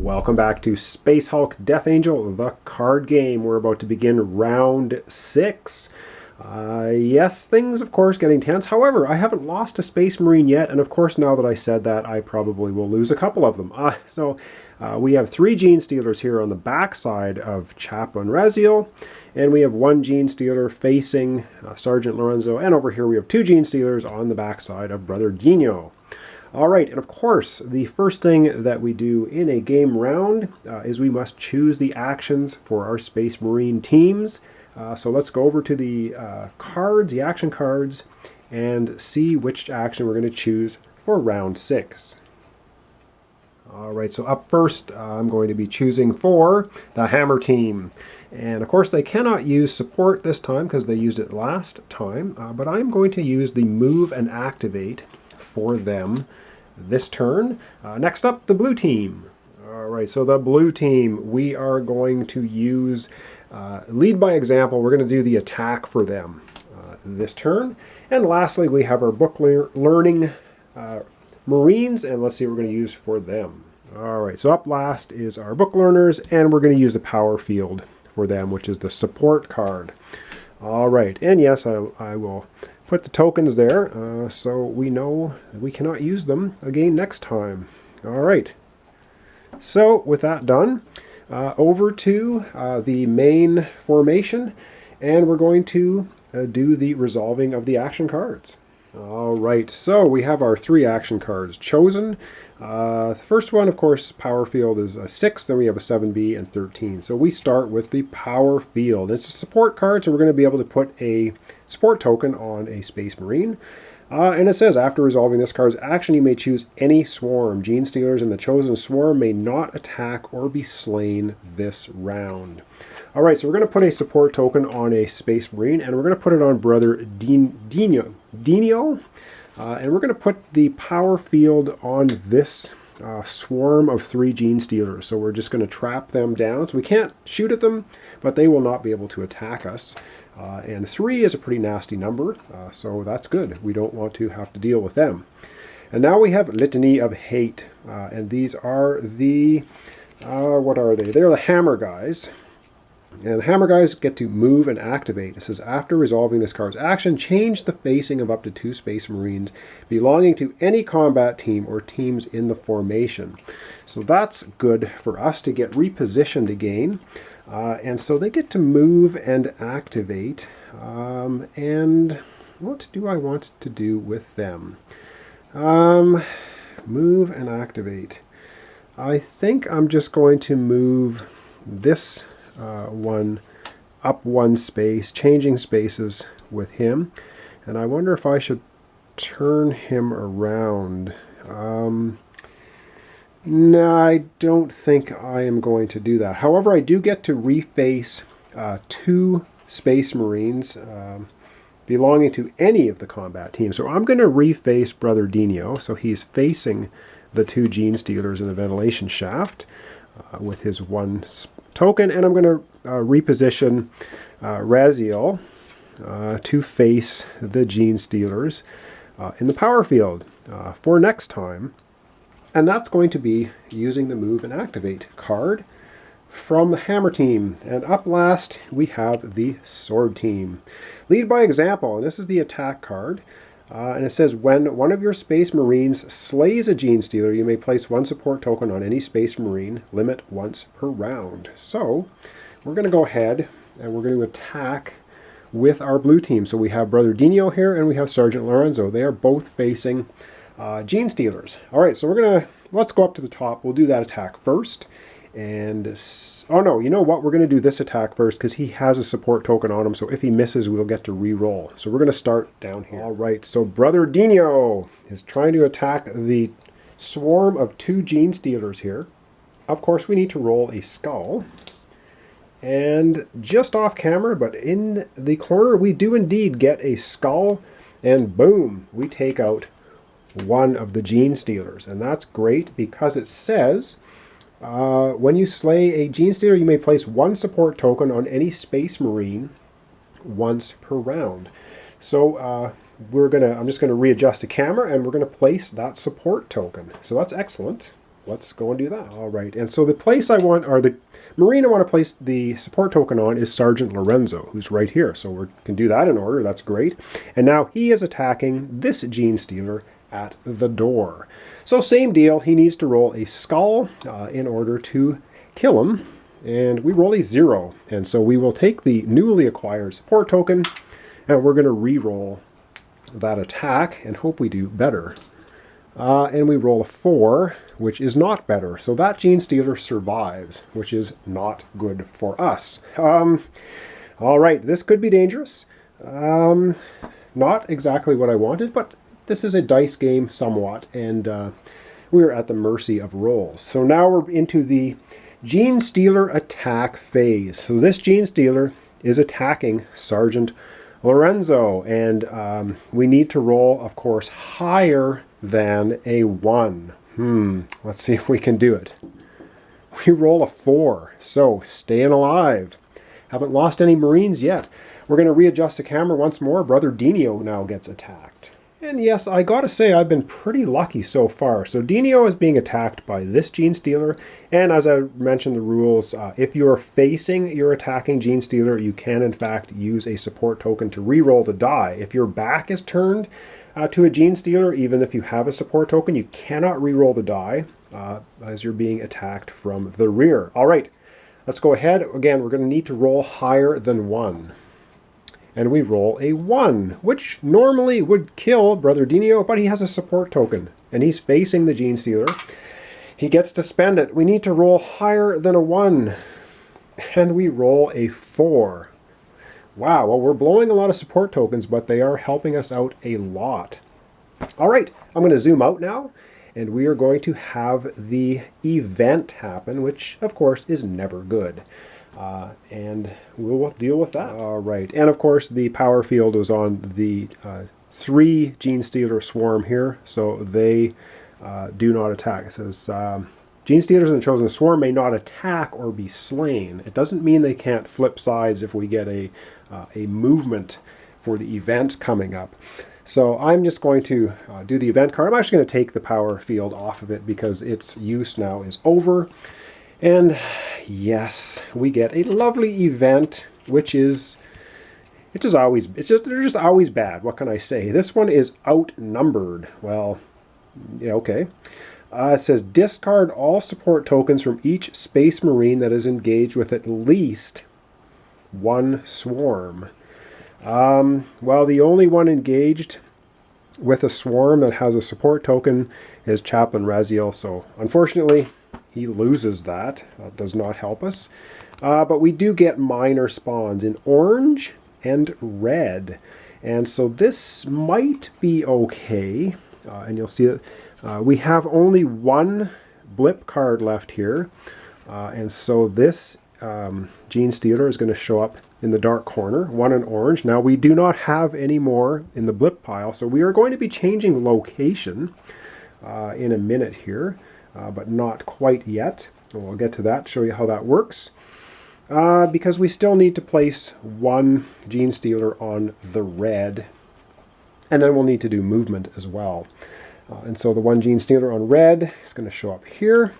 Welcome back to Space Hulk Death Angel, the card game. We're about to begin round 6. Yes, things, of course, getting tense. However, I haven't lost a Space Marine yet, and of course, now that I said that, I probably will lose a couple of them. We have 3 Gene Stealers here on the back side of Chaplain Raziel, and we have 1 Gene Stealer facing Sergeant Lorenzo, and over here we have 2 Gene Stealers on the back side of Brother Dino. All right, and of course, the first thing that we do in a game round is we must choose the actions for our Space Marine teams. So let's go over to the cards, the action cards, and see which action we're going to choose for round 6. All right, so up first, I'm going to be choosing for the Hammer team. And of course, they cannot use support this time because they used it last time, but I'm going to use the move and activate for them this turn. Next up, the blue team. All right, so the blue team, we are going to use lead by example. We're going to do the attack for them this turn. And lastly, we have our book learning Marines, and let's see what we're going to use for them. All right, so up last is our book learners, and we're going to use the power field for them, which is the support card. All right, and yes, I will put the tokens there so we know that we cannot use them again next time. All right, so with that done, over to the main formation, and we're going to do the resolving of the action cards. All right, so we have our 3 action cards chosen. The first one, of course, power field is a 6, then we have a 7B and 13. So we start with the power field. It's a support card, so we're going to be able to put a support token on a Space Marine. And it says, after resolving this card's action, you may choose any swarm. Gene Stealers in the chosen swarm may not attack or be slain this round. All right, so we're going to put a support token on a Space Marine, and we're going to put it on Brother Dino. And we're going to put the power field on this swarm of 3 Gene Stealers. So we're just going to trap them down. So we can't shoot at them, but they will not be able to attack us. And 3 is a pretty nasty number, so that's good. We don't want to have to deal with them. And now we have Litany of Hate. And these are the, what are they? They're the Hammer guys. And the Hammer guys get to move and activate. It says, after resolving this card's action, change the facing of up to 2 Space Marines belonging to any combat team or teams in the formation. So that's good for us to get repositioned again. And so they get to move and activate. And what do I want to do with them? Move and activate. I think I'm just going to move this one up 1 space, changing spaces with him. And I wonder if I should turn him around. No, I don't think I am going to do that. However, I do get to reface 2 Space Marines belonging to any of the combat teams. So I'm going to reface Brother Dino. So he's facing the 2 Gene Stealers in the ventilation shaft with his 1 token. And I'm going to reposition Raziel to face the Gene Stealers in the power field for next time. And that's going to be using the move and activate card from the Hammer team. And up last, we have the Sword team. Lead by example, and this is the attack card. And it says, when one of your Space Marines slays a Gene Stealer, you may place 1 support token on any Space Marine, limit once per round. So we're going to go ahead and we're going to attack with our blue team. So we have Brother Dino here and we have Sergeant Lorenzo. They are both facing Gene Stealers. All right, so let's go up to the top. We'll do that attack first. And, oh no, you know what? We're going to do this attack first because he has a support token on him. So if he misses, we'll get to re-roll. So we're going to start down here. All right, so Brother Dino is trying to attack the swarm of 2 Gene Stealers here. Of course, we need to roll a skull. And just off camera, but in the corner, we do indeed get a skull. And boom, we take out 1 of the Gene Stealers. And that's great because it says, when you slay a Gene Stealer, you may place 1 support token on any Space Marine once per round. So I'm just going to readjust the camera and we're going to place that support token. So that's excellent. let's go and do that. All right, and so the place I want, or the marine I want to place the support token on is Sergeant Lorenzo, who's right here. So we can do that in order. That's great. And now he is attacking this Gene Stealer at the door. So same deal. He needs to roll a skull in order to kill him. And we roll a 0. And so we will take the newly acquired support token, and we're going to re-roll that attack and hope we do better. And we roll a 4, which is not better. So that Gene Stealer survives, which is not good for us. All right, this could be dangerous. Not exactly what I wanted, but this is a dice game somewhat, and we're at the mercy of rolls. So now we're into the Gene Stealer attack phase. So this Gene Stealer is attacking Sergeant Lorenzo, and we need to roll, of course, higher than a 1. Let's see if we can do it. We roll a 4, so staying alive. Haven't lost any Marines yet. We're going to readjust the camera once more. Brother Dino now gets attacked. And yes, I gotta say I've been pretty lucky so far. So Dino is being attacked by this Gene Stealer, and as I mentioned the rules, if you're facing your attacking Gene Stealer, you can in fact use a support token to re-roll the die. If your back is turned to a Gene Stealer, even if you have a support token, you cannot re-roll the die as you're being attacked from the rear. All right, let's go ahead. Again, we're going to need to roll higher than 1. And we roll a 1, which normally would kill Brother Dino, but he has a support token, and he's facing the Gene Stealer. He gets to spend it. We need to roll higher than a 1, and we roll a 4. Wow, well, we're blowing a lot of support tokens, but they are helping us out a lot. All right, I'm going to zoom out now, and we are going to have the event happen, which, of course, is never good. And we'll deal with that. All right, and of course the power field was on the 3 Gene Stealer swarm here, so they do not attack. It says Gene Stealers in the chosen swarm may not attack or be slain. It doesn't mean they can't flip sides if we get a movement for the event coming up. So I'm just going to do the event card. I'm actually going to take the power field off of it because its use now is over. And yes, we get a lovely event, which is, they're just always bad. What can I say? This one is outnumbered. Well, yeah, okay. It says discard all support tokens from each Space Marine that is engaged with at least 1 swarm. Well, the only one engaged with a swarm that has a support token is Chaplain Raziel, so unfortunately he loses that. That does not help us. But we do get minor spawns in orange and red. And so this might be okay. And you'll see that we have only 1 blip card left here. And so this Gene Stealer is going to show up in the dark corner, 1 in orange. Now we do not have any more in the blip pile, so we are going to be changing location in a minute here. But not quite yet. We'll get to that, show you how that works. Because we still need to place 1 Gene Stealer on the red. And then we'll need to do movement as well. And so the 1 Gene Stealer on red is going to show up here.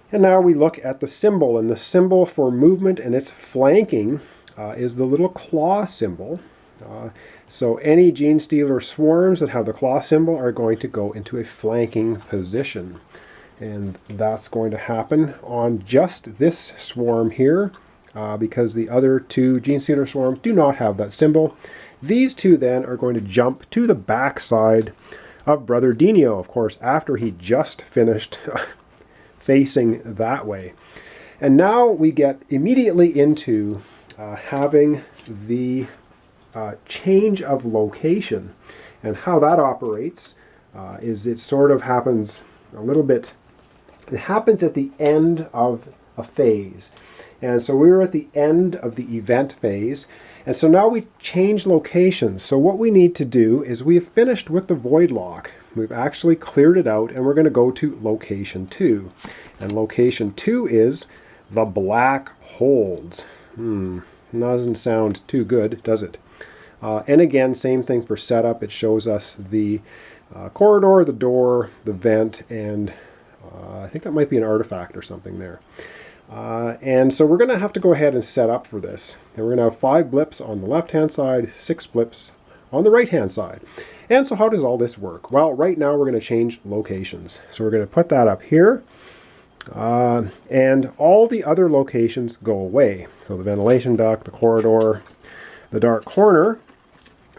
And now we look at the symbol. And the symbol for movement and its flanking is the little claw symbol. So any Gene Stealer swarms that have the claw symbol are going to go into a flanking position. And that's going to happen on just this swarm here, because the other 2 Gene Stealer swarms do not have that symbol. These 2 then are going to jump to the backside of Brother Dino, of course, after he just finished facing that way. And now we get immediately into having the change of location. And how that operates is it sort of happens a little bit, it happens at the end of a phase. And so we're at the end of the event phase. And so now we change locations. So what we need to do is we have finished with the void lock. We've actually cleared it out, and we're going to go to location 2. And location 2 is the black holds. Doesn't sound too good, does it? And again, same thing for setup. It shows us the corridor, the door, the vent, and I think that might be an artifact or something there. And so we're going to have to go ahead and set up for this. And we're going to have 5 blips on the left-hand side, 6 blips on the right-hand side. And so how does all this work? Well, right now we're going to change locations. So we're going to put that up here. And all the other locations go away. So the ventilation duct, the corridor, the dark corner.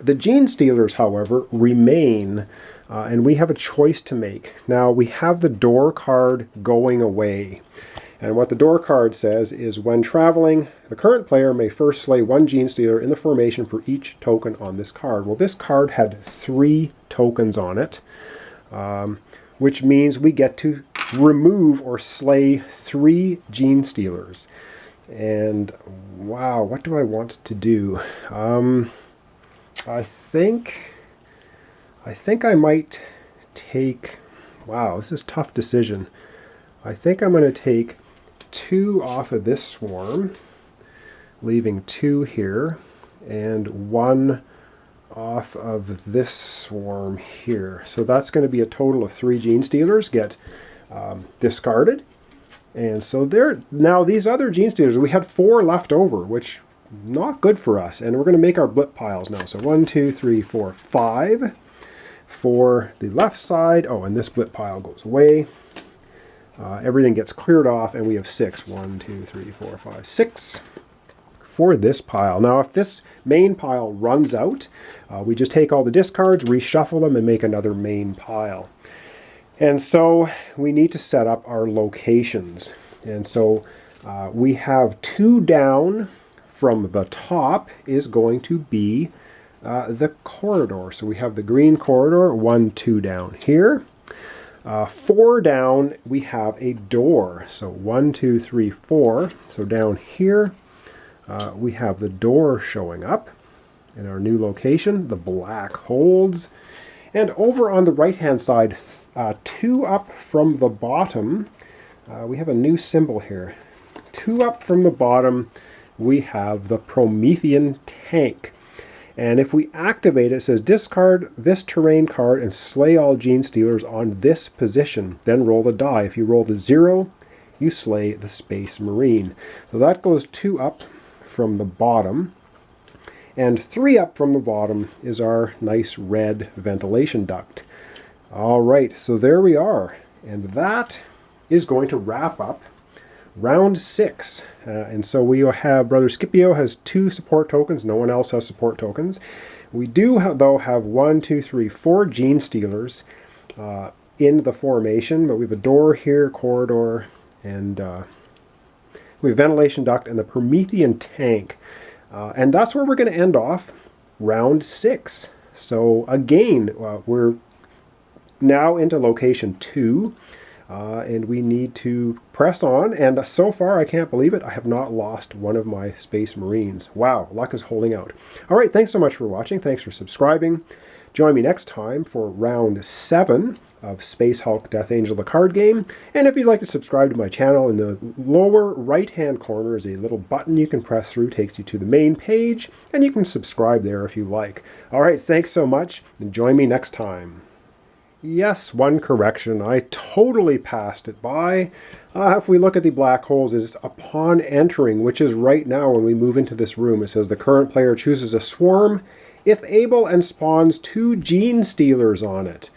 The gene stealers, however, remain. And we have a choice to make. Now, we have the door card going away. And what the door card says is, when traveling, the current player may first slay 1 gene stealer in the formation for each token on this card. Well, this card had 3 tokens on it, which means we get to remove or slay 3 gene stealers. And wow, what do I want to do? I think I might take, wow, this is a tough decision. I think I'm going to take 2 off of this swarm, leaving 2 here, and 1 off of this swarm here. So that's going to be a total of 3 gene stealers get discarded. And so there, now these other gene stealers, we had 4 left over, which not good for us. And we're going to make our blip piles now. So 1, 2, 3, 4, 5 for the left side. Oh, and this blip pile goes away. Everything gets cleared off, and we have 6. 1, 2, 3, 4, 5, 6 for this pile. Now, if this main pile runs out, we just take all the discards, reshuffle them, and make another main pile. And so we need to set up our locations. And so we have 2 down from the top is going to be the corridor. So we have the green corridor, 1, 2 down here. 4 down, we have a door. So 1, 2, 3, 4. So down here, we have the door showing up in our new location, the black holds. And over on the right-hand side, 2 up from the bottom, we have a new symbol here. 2 up from the bottom, we have the Promethean tank. And if we activate it, it says discard this terrain card and slay all gene stealers on this position. Then roll the die. If you roll the 0, you slay the Space Marine. So that goes 2 up from the bottom. And 3 up from the bottom is our nice red ventilation duct. All right, so there we are. And that is going to wrap up round 6. And so we have, Brother Scipio has 2 support tokens. No one else has support tokens. We do, though, have 1, 2, 3, 4 gene stealers in the formation. But we have a door here, corridor, and we have ventilation duct and the Promethean tank. And that's where we're going to end off round 6. So again, we're now into location 2. And we need to press on, and so far, I can't believe it, I have not lost one of my Space Marines. Wow, luck is holding out. All right, thanks so much for watching. Thanks for subscribing. Join me next time for round 7 of Space Hulk Death Angel, the card game. And if you'd like to subscribe to my channel, in the lower right-hand corner is a little button you can press through, takes you to the main page, and you can subscribe there if you like. All right, thanks so much, and join me next time. Yes, one correction. I totally passed it by. If we look at the black holes, it's upon entering, which is right now when we move into this room. It says the current player chooses a swarm, if able, and spawns 2 gene stealers on it.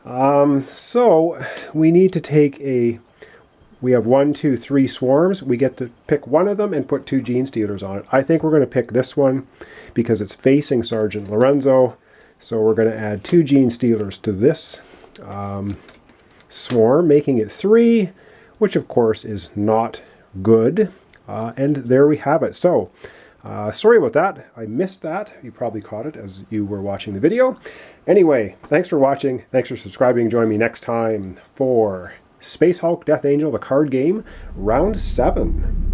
So we need to take we have 1, 2, 3 swarms. We get to pick one of them and put 2 gene stealers on it. I think we're going to pick this one because it's facing Sergeant Lorenzo. So we're going to add 2 gene stealers to this swarm, making it 3, which of course is not good. And there we have it. So sorry about that. I missed that. You probably caught it as you were watching the video. Anyway, thanks for watching. Thanks for subscribing. Join me next time for Space Hulk Death Angel, the card game, round 7.